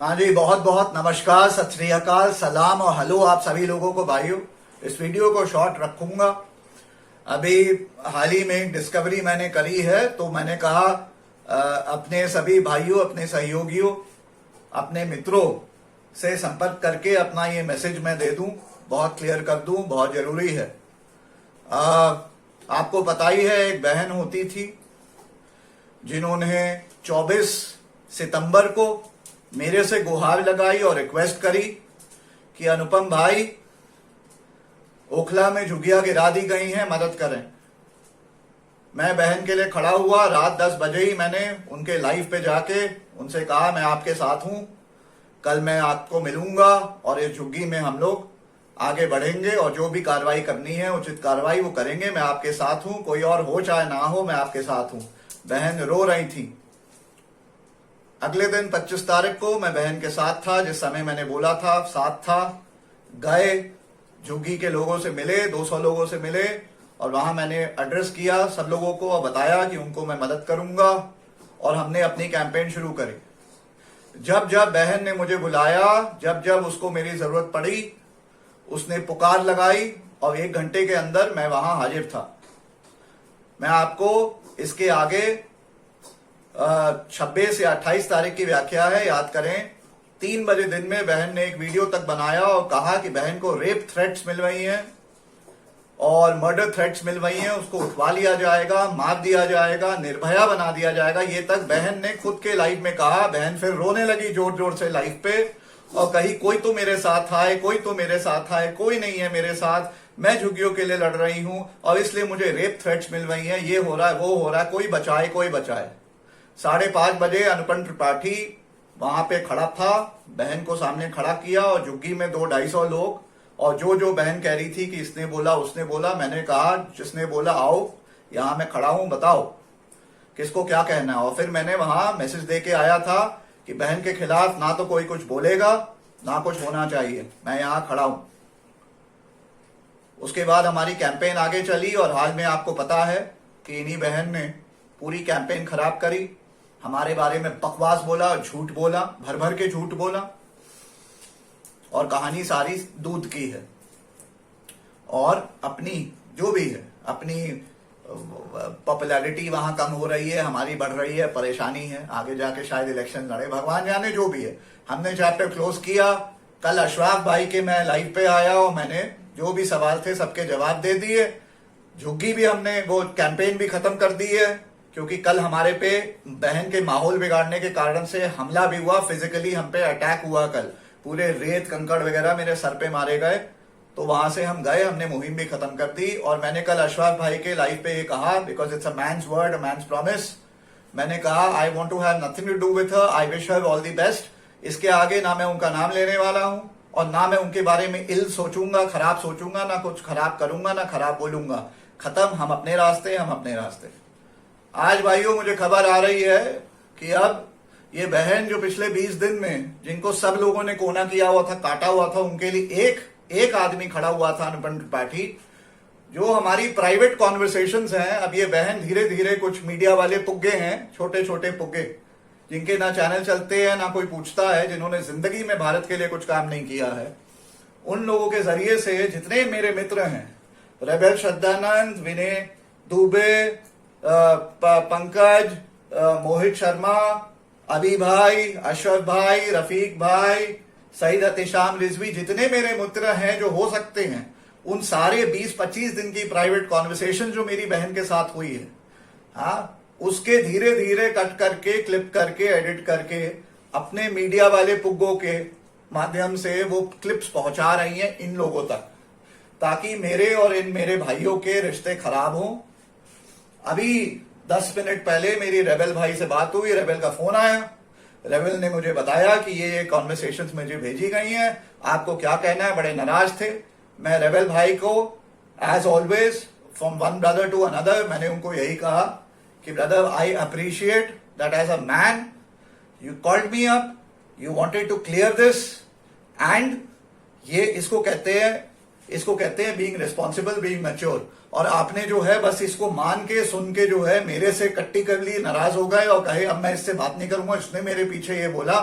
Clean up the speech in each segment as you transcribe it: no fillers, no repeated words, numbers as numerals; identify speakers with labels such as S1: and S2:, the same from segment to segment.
S1: हाँ जी, बहुत बहुत नमस्कार, सत श्री अकाल, सलाम और हेलो आप सभी लोगों को भाइयों। इस वीडियो को शॉर्ट रखूंगा। अभी हाल ही में एक डिस्कवरी मैंने करी है, तो मैंने कहा अपने सभी भाइयों, अपने सहयोगियों, अपने मित्रों से संपर्क करके अपना ये मैसेज मैं दे दूं, बहुत क्लियर कर दूं, बहुत जरूरी है। आपको पता ही है, एक बहन होती थी जिन्होंने 24 सितंबर को मेरे से गुहार लगाई और रिक्वेस्ट करी कि अनुपम भाई, ओखला में झुग्गियां गिरा दी गई हैं, मदद करें। मैं बहन के लिए खड़ा हुआ। रात 10 बजे ही मैंने उनके लाइव पे जाके उनसे कहा, मैं आपके साथ हूं, कल मैं आपको मिलूंगा और इस झुग्गी में हम लोग आगे बढ़ेंगे और जो भी कार्रवाई करनी है, उचित कार्रवाई वो करेंगे। मैं आपके साथ हूं, कोई और हो चाहे ना हो, मैं आपके साथ हूं। बहन रो रही थी। अगले दिन 25 तारीख को मैं बहन के साथ था, जिस समय मैंने बोला था साथ था। गए, झुग्गी के लोगों से मिले, 200 लोगों से मिले और वहां मैंने एड्रेस किया सब लोगों को और बताया कि उनको मैं मदद करूंगा और हमने अपनी कैंपेन शुरू करी। जब जब बहन ने मुझे बुलाया, जब जब उसको मेरी जरूरत पड़ी, उसने पुकार लगाई और 1 घंटे के अंदर मैं वहां हाजिर था। मैं आपको इसके आगे 26 या 28 तारीख की व्याख्या है, याद करें। 3 बजे दिन में बहन ने एक वीडियो तक बनाया और कहा कि बहन को रेप थ्रेट्स मिल रही हैं और मर्डर थ्रेट्स मिल रही हैं, उसको उठवा लिया जाएगा, मार दिया जाएगा, निर्भया बना दिया जाएगा। ये तक बहन ने खुद के लाइव में कहा। बहन फिर रोने लगी जोर जोर से लाइव पे और कही, कोई तो मेरे साथ आए, कोई तो मेरे साथ आए, कोई नहीं है मेरे साथ, मैं झुग्गियों के लिए लड़ रही हूं और इसलिए मुझे रेप थ्रेट्स मिल रही हैं, ये हो रहा है, वो हो रहा है, कोई बचाए, कोई बचाए। 5:30 बजे अनुपम त्रिपाठी वहां पे खड़ा था, बहन को सामने खड़ा किया और झुग्गी में 200-250 लोग, और जो जो बहन कह रही थी कि इसने बोला उसने बोला, मैंने कहा जिसने बोला आओ, यहां मैं खड़ा हूं, बताओ किसको क्या कहना है। और फिर मैंने वहां मैसेज दे के आया था कि बहन के खिलाफ ना तो कोई कुछ बोलेगा, ना कुछ होना चाहिए, मैं यहां खड़ा हूं। उसके बाद हमारी कैंपेन आगे चली और हाल में आपको पता है कि इन्हीं बहन ने पूरी कैंपेन खराब करी, हमारे बारे में बकवास बोला, झूठ बोला, भर भर के झूठ बोला और कहानी सारी दूध की है। और अपनी जो भी है, अपनी पॉपुलैरिटी वहां कम हो रही है, हमारी बढ़ रही है, परेशानी है, आगे जाके शायद इलेक्शन लड़े, भगवान जाने, जो भी है। हमने चैप्टर क्लोज किया। कल अशराफ भाई के मैं लाइव पे आया और मैंने जो भी सवाल थे सबके जवाब दे दिए। झुग्गी भी हमने वो कैंपेन भी खत्म कर दी है, क्योंकि कल हमारे पे बहन के माहौल बिगाड़ने के कारण से हमला भी हुआ, फिजिकली हम पे अटैक हुआ। कल पूरे रेत कंकड़ वगैरह मेरे सर पे मारे गए, तो वहां से हम गए, हमने मुहिम भी खत्म कर दी। और मैंने कल अशराफ भाई के लाइव पे ये कहा, because it's a man's word, a man's promise, मैंने कहा I want to have nothing to do with her, I wish her all the best. इसके आगे ना मैं उनका नाम लेने वाला हूं और ना मैं उनके बारे में इल सोचूंगा, खराब सोचूंगा, ना कुछ खराब करूंगा, ना खराब बोलूंगा। खत्म, हम अपने रास्ते, हम अपने रास्ते। आज भाइयों मुझे खबर आ रही है कि अब ये बहन जो पिछले 20 दिन में जिनको सब लोगों ने कोना किया हुआ था, काटा हुआ था, उनके लिए एक आदमी खड़ा हुआ था, अनुपम त्रिपाठी, जो हमारी प्राइवेट कॉन्वर्सेशंस हैं। अब ये बहन धीरे धीरे, कुछ मीडिया वाले पुग्गे हैं, छोटे छोटे पुग्गे, जिनके ना चैनल चलते हैं, ना कोई पूछता है, जिन्होंने जिंदगी में भारत के लिए कुछ काम नहीं किया है, उन लोगों के जरिए से जितने मेरे मित्र हैं, रेबेल श्रद्धानंद, विनय दुबे, पंकज, मोहित शर्मा, अभी भाई, अशरफ भाई, रफीक भाई, सईद अतिशाम रिजवी, जितने मेरे मित्र हैं जो हो सकते हैं, उन सारे 20-25 दिन की प्राइवेट कॉन्वर्सेशन जो मेरी बहन के साथ हुई है, हाँ, उसके धीरे धीरे कट करके, क्लिप करके, एडिट करके अपने मीडिया वाले पुग्गों के माध्यम से वो क्लिप्स पहुंचा रही हैं इन लोगों तक, ताकि मेरे और इन मेरे भाइयों के रिश्ते खराब हों। अभी 10 मिनट पहले मेरी रेबेल भाई से बात हुई, रेबेल का फोन आया, रेबेल ने मुझे बताया कि ये कॉन्वर्सेशंस मुझे भेजी गई हैं, आपको क्या कहना है, बड़े नाराज थे। मैं रेबेल भाई को as always from one brother to another, मैंने उनको यही कहा कि brother, I appreciate that as a man you called me up, you wanted to clear this, and ये इसको कहते हैं बीइंग रिस्पॉन्सिबल, बीइंग मैच्योर। और आपने जो है बस इसको मान के, सुन के जो है मेरे से कट्टी कर ली, नाराज हो गए और कहे अब मैं इससे बात नहीं करूंगा, इसने मेरे पीछे ये बोला,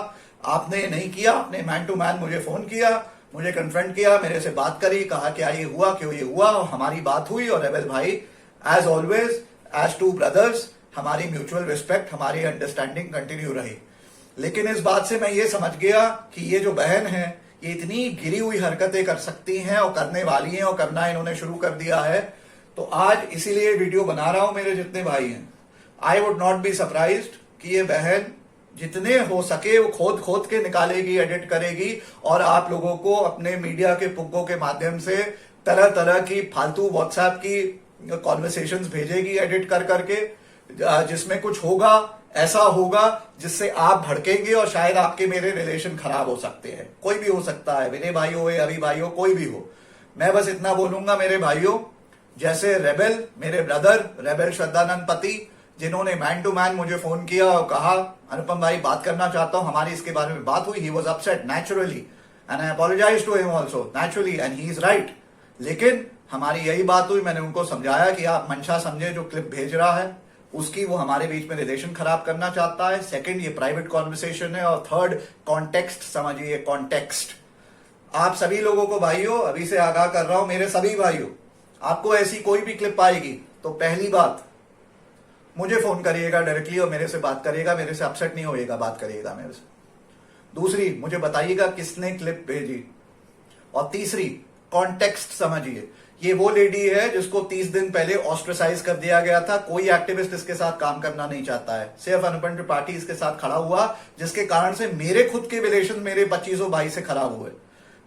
S1: आपने नहीं किया, आपने मैन टू मैन मुझे फोन किया, मुझे कन्फ्रंट किया, मेरे से बात करी, कहा क्या ये हुआ, क्यों ये हुआ, और हमारी बात हुई। और रेबल भाई as always as two brothers हमारी म्यूचुअल रिस्पेक्ट, हमारी अंडरस्टैंडिंग कंटिन्यू रही। लेकिन इस बात से मैं ये समझ गया कि ये जो बहन है ये इतनी गिरी हुई हरकतें कर सकती हैं और करने वाली हैं और करना इन्होंने शुरू कर दिया है। तो आज इसीलिए वीडियो बना रहा हूं। मेरे जितने भाई हैं, I would not be surprised कि ये बहन जितने हो सके वो खोद खोद के निकालेगी, एडिट करेगी और आप लोगों को अपने मीडिया के पुग्गों के माध्यम से तरह तरह की फालतू व्हाट्सएप की कॉन्वर्सेशंस भेजेगी एडिट कर करके, जिसमें कुछ होगा, ऐसा होगा जिससे आप भड़केंगे और शायद आपके मेरे रिलेशन खराब हो सकते हैं। कोई भी हो सकता है, विनय भाई हो या अभी भाई हो, कोई भी हो। मैं बस इतना बोलूंगा मेरे भाइयों, जैसे रेबल मेरे ब्रदर रेबल श्रद्धानंद पति, जिन्होंने मैन टू मैन मुझे फोन किया और कहा अनुपम भाई बात करना चाहता हूं, हमारी इसके बारे में बात हुई, he was upset naturally and I apologise to him also naturally and he is right. लेकिन हमारी यही बात हुई, मैंने उनको समझाया कि आप मंशा समझे जो क्लिप भेज रहा है उसकी, वो हमारे बीच में रिलेशन खराब करना चाहता है। सेकंड, ये प्राइवेट कॉन्वर्सेशन है। और थर्ड, कॉन्टेक्स्ट समझिए, कॉन्टेक्स्ट। आप सभी लोगों को भाइयों अभी से आगाह कर रहा हूं, मेरे सभी भाइयों, आपको ऐसी कोई भी क्लिप आएगी तो पहली बात मुझे फोन करिएगा डायरेक्टली और मेरे से बात करिएगा, मेरे से अपसेट नहीं होएगा, बात करिएगा मेरे से। दूसरी, मुझे बताइएगा किसने क्लिप भेजी। और तीसरी, कॉन्टेक्स्ट समझिए। ये वो लेडी है जिसको 30 दिन पहले ऑस्ट्रेसाइज कर दिया गया था। कोई एक्टिविस्ट इसके साथ काम करना नहीं चाहता है, सिर्फ अनुपम त्रिपाठी इसके साथ खड़ा हुआ, जिसके कारण से मेरे खुद के रिलेशन मेरे 25 भाई से खराब हुए।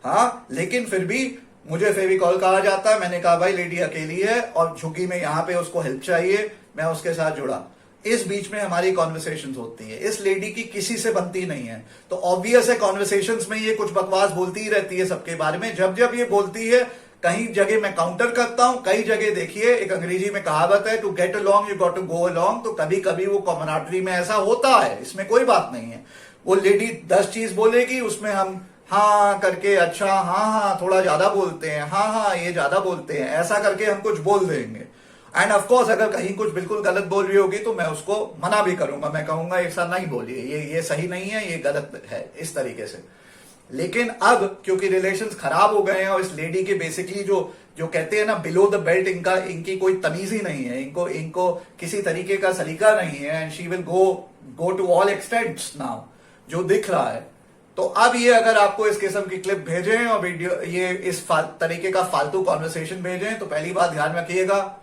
S1: हाँ, लेकिन फिर भी मुझे फेविकॉल कहा जाता है। मैंने कहा भाई लेडी अकेली है और झुग्गी में यहां पे उसको हेल्प चाहिए, मैं उसके साथ जुड़ा। इस बीच में हमारी कॉन्वर्सेशंस होती है। इस लेडी की किसी से बनती नहीं है, तो ऑब्वियस है कॉन्वर्सेशंस में ये कुछ बकवास बोलती ही रहती है सबके बारे में। जब जब ये बोलती है, कहीं जगह मैं काउंटर करता हूं, कई जगह देखिए, एक अंग्रेजी में कहावत है to get along you got to go along. तो कभी कभी वो कॉमनाट्री में ऐसा होता है, इसमें कोई बात नहीं है। वो लेडी 10 चीज बोलेगी, उसमें हम हाँ करके, अच्छा हाँ थोड़ा ज्यादा बोलते हैं, हाँ ये ज्यादा बोलते हैं, ऐसा करके हम कुछ बोल देंगे। एंड ऑफ कोर्स अगर कहीं कुछ बिल्कुल गलत बोल रही होगी तो मैं उसको मना भी करूंगा, मैं कहूंगा ऐसा नहीं बोलिए, ये सही नहीं है, ये गलत है, इस तरीके से। लेकिन अब क्योंकि रिलेशंस खराब हो गए हैं और इस लेडी के बेसिकली जो कहते हैं ना बिलो द बेल्ट, इनकी कोई तमीज ही नहीं है, इनको किसी तरीके का सलीका नहीं है। And she will go to all extents now, जो दिख रहा है। तो अब ये अगर आपको इस किस्म की क्लिप भेजें और वीडियो, ये इस तरीके का फालतू कॉन्वर्सेशन भेजें, तो पहली बात ध्यान रखिएगा,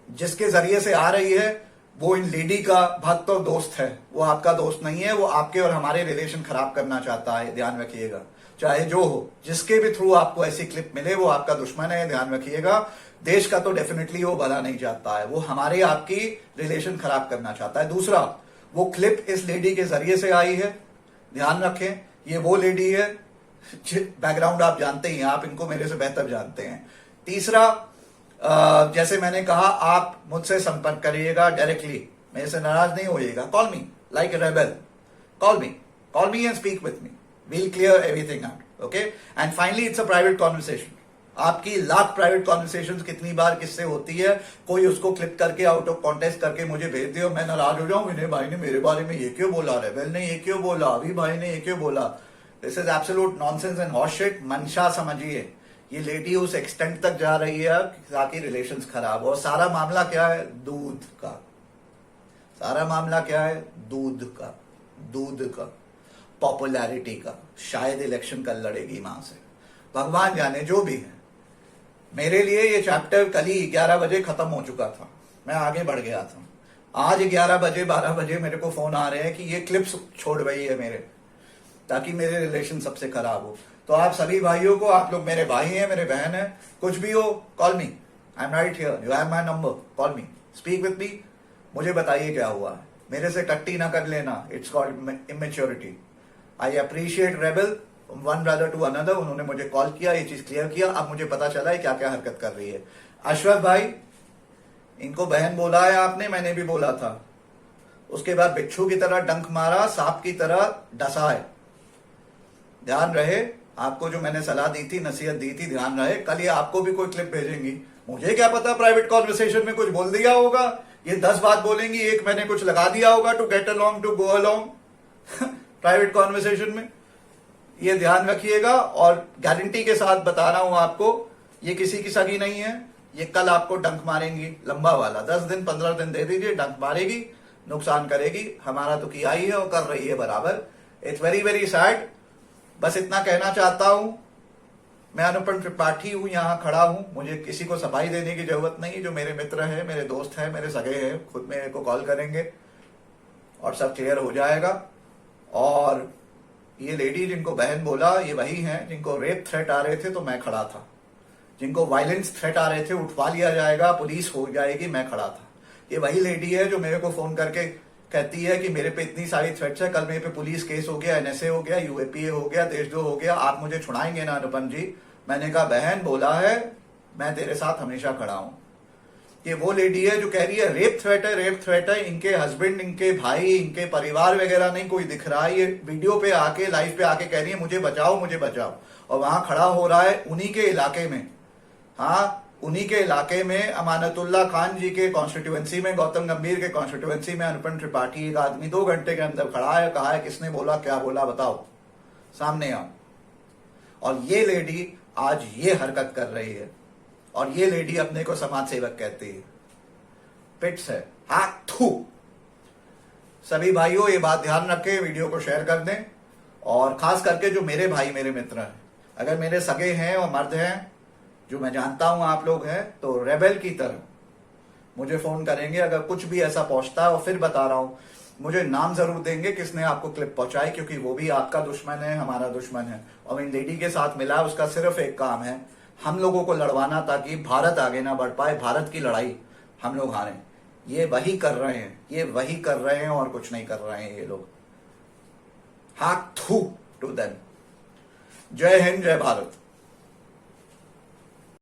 S1: जिसके जरिए से आ रही है वो इन लेडी का भक्त और दोस्त है, वो आपका दोस्त नहीं है। वो आपके और हमारे रिलेशन खराब करना चाहता है, ध्यान रखिएगा। चाहे जो हो, जिसके भी थ्रू आपको ऐसी क्लिप मिले, वो आपका दुश्मन है, ध्यान रखिएगा। देश का तो डेफिनेटली वो भला नहीं चाहता है, वो हमारे आपकी रिलेशन खराब करना चाहता है। दूसरा, वो क्लिप इस लेडी के जरिए से आई है, ध्यान रखें। ये वो लेडी है, बैकग्राउंड आप जानते ही हैं, आप इनको मेरे से बेहतर जानते हैं। तीसरा, जैसे मैंने कहा, आप मुझसे संपर्क करिएगा डायरेक्टली, मेरे से नाराज नहीं होइएगा। Call me like a rebel, call me and speak with me, we'll clear everything out, okay. And finally, it's a private conversation. आपकी लाख प्राइवेट कॉन्वर्सेशंस कितनी बार किससे होती है, कोई उसको क्लिप करके आउट ऑफ कॉन्टेक्स्ट करके मुझे भेज दे और मैं नाराज हो जाऊं, विनय भाई ने मेरे बारे में ये क्यों बोला, रेबल ने ये क्यों बोला, अभी भाई ने ये क्यों बोला। This is absolute nonsense and horse shit. मंशा समझिए, ये लेडी उस एक्सटेंट तक जा रही है ताकि रिलेशंस खराब हो। और सारा मामला क्या है, दूध का। सारा मामला क्या है, दूध का, पॉपुलैरिटी का। शायद इलेक्शन कल लड़ेगी मां से, भगवान जाने, जो भी है। मेरे लिए ये चैप्टर कल ही 11 बजे खत्म हो चुका था, मैं आगे बढ़ गया था। आज 11 बजे 12 बजे मेरे को फोन आ रहे हैं कि ये क्लिप्स छोड़ रही है मेरे, ताकि मेरे रिलेशन सबसे खराब हो। तो आप सभी भाइयों को, आप लोग मेरे भाई हैं, मेरे बहन हैं, कुछ भी हो, call me, I am right here, you have my number, call me, speak with मी। मुझे बताइए क्या हुआ है, मेरे से टट्टी ना कर लेना, it's called immaturity. I appreciate Rebel, one brother to another, उन्होंने मुझे कॉल किया, ये चीज क्लियर किया। अब मुझे पता चला है क्या क्या हरकत कर रही है। अशरफ भाई, इनको बहन बोला है आपने, मैंने भी बोला था। उसके बाद बिच्छू की तरह डंक मारा, सांप की तरह डसा है। ध्यान रहे, आपको जो मैंने सलाह दी थी, नसीहत दी थी, ध्यान रहे। कल ये आपको भी कोई क्लिप भेजेंगी, मुझे क्या पता प्राइवेट कॉन्वर्सेशन में कुछ बोल दिया होगा, ये 10 बात बोलेंगी, एक मैंने कुछ लगा दिया होगा to get along, to go along. Private conversation में। ये ध्यान रखिएगा और गारंटी के साथ बता रहा हूं आपको, ये किसी की सगी नहीं है। ये कल आपको डंक मारेंगी, लंबा वाला 10 दिन 15 दिन दे दीजिए, डंक मारेगी, नुकसान करेगी। हमारा तो किया ही है और कर रही है बराबर। It's very very sad. बस इतना कहना चाहता हूं, मैं अनुपम त्रिपाठी हूं, यहां खड़ा हूं, मुझे किसी को सफाई देने की जरूरत नहीं। जो मेरे मित्र हैं, मेरे दोस्त हैं, मेरे सगे हैं, खुद मेरे को कॉल करेंगे और सब क्लियर हो जाएगा। और ये लेडी जिनको बहन बोला, ये वही हैं जिनको रेप थ्रेट आ रहे थे तो मैं खड़ा था, जिनको वायलेंस थ्रेट आ रहे थे, उठवा लिया जाएगा, पुलिस हो जाएगी, मैं खड़ा था। ये वही लेडी है जो मेरे को फोन करके कहती है कि मेरे पे इतनी सारी थ्रेट्स है, कल मेरे पे पुलिस केस हो गया, NSA हो गया, UAPA हो गया, देशद्रोह हो गया, आप मुझे छुड़ाएंगे ना अनुपम जी। मैंने कहा बहन बोला है, मैं तेरे साथ हमेशा खड़ा हूं। ये वो लेडी है जो कह रही है रेप थ्रेट है, रेप थ्रेट है। इनके हस्बैंड, इनके भाई, इनके परिवार वगैरह नहीं कोई दिख रहा है। ये वीडियो पे आके, लाइव पे आके कह रही है मुझे बचाओ, मुझे बचाओ। और वहां खड़ा हो रहा है उन्हीं के इलाके में, हाँ उन्हीं के इलाके में, अमानतुल्लाह खान जी के कॉन्स्टिट्यूएंसी में, गौतम गंभीर के कॉन्स्टिट्यूएंसी में अनुपम त्रिपाठी एक आदमी 2 घंटे के अंदर खड़ा है। कहा है किसने बोला, क्या बोला, बताओ, सामने आओ। और ये लेडी आज ये हरकत कर रही है और ये लेडी अपने को समाज सेवक कहती है। पिट्स है, हाँ थू। सभी भाइयों ये बात ध्यान रखें, वीडियो को शेयर कर दें। और खास करके जो मेरे भाई, मेरे मित्र हैं, अगर मेरे सगे हैं और मर्द हैं जो मैं जानता हूं आप लोग हैं, तो रेबेल की तरह मुझे फोन करेंगे अगर कुछ भी ऐसा पहुंचता है। और फिर बता रहा हूं, मुझे नाम जरूर देंगे किसने आपको क्लिप पहुंचाई, क्योंकि वो भी आपका दुश्मन है, हमारा दुश्मन है। और इन लेडी के साथ मिला, उसका सिर्फ एक काम है, हम लोगों को लड़वाना ताकि भारत आगे ना बढ़ पाए, भारत की लड़ाई हम लोग हारें। ये वही कर रहे हैं, ये वही कर रहे हैं और कुछ नहीं कर रहे हैं ये लोग। हाथ थू टू देम। जय हिंद, जय भारत।